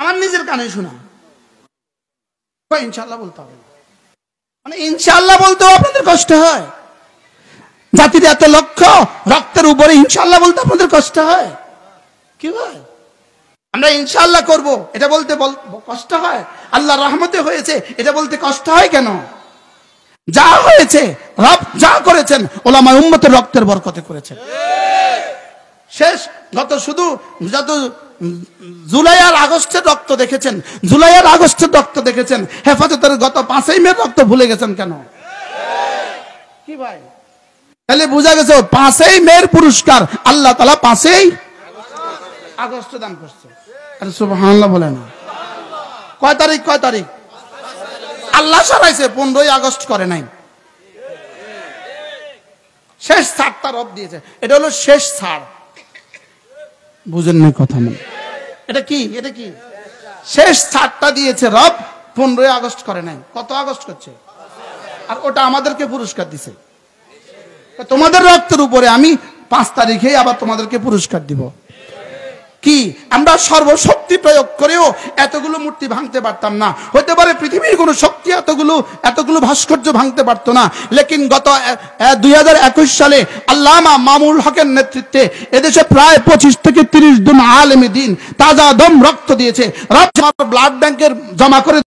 আমার নিজের কানে শোনা। ইনশাআল্লাহ বলতে হবে, মানে ইনশাআল্লাহ বলতেও আপনাদের কষ্ট হয়। জাতির এত লক্ষ্য রক্তের উপরে ইনশাআল্লাহ বলতে আপনাদের কষ্ট হয় কি ভাই? আমরা ইনশাআল্লাহ করব এটা বলতে কষ্ট হয়। আল্লাহ রহমতে হয়েছে এটা বলতে কষ্ট হয় কেন? যা হয়েছে রব যা করেছেন ওলামা উম্মতের রক্তের বরকতে করেছেন। শেষ যত জুলাই আর আগস্টের রক্ত দেখেছেন, জুলাই আর আগস্টের রক্ত দেখেছেন, হেফাজতের গত 5ই মে রক্ত ভুলে গেছেন কেন কি ভাই? তাহলে বোঝা গেছে 5ই মের পুরস্কার আল্লাহ তাআলা 5ই আগস্ট দান করছে। আরে সুবহানাল্লাহ বলে না। কয় তারিখ আল্লাহ সরাইছে, 15ই আগস্ট করে নাই। শেষ ছাড়টা রব দিয়েছে, এটা হলো শেষ ছাড়। বুঝেন না কথা? মানে এটা কি শেষ ছাড়টা দিয়েছে রব, 15ই আগস্ট করে নাই। কত আগস্ট করছে? আর ওটা আমাদেরকে পুরস্কার দিছে। তোমাদের রক্তের উপরে আমি 5 তারিখেই আবার তোমাদেরকে পুরস্কার দিব। কি আমরা সর্বশক্তি প্রয়োগ করেও এতগুলো মূর্তি ভাঙতে পারতাম না। হতে পারে পৃথিবীর কোনো শক্তি এতগুলো ভাস্কর্য ভাঙতে পারতো না। লেকিন গত 2021 সালে আল্লামা মামুনুল হকের নেতৃত্বে এদেশে প্রায় 25 থেকে 30 জন আলেমে দ্বীন তাজা দম রক্ত দিয়েছে। ব্লাড ব্যাংকের জমা করে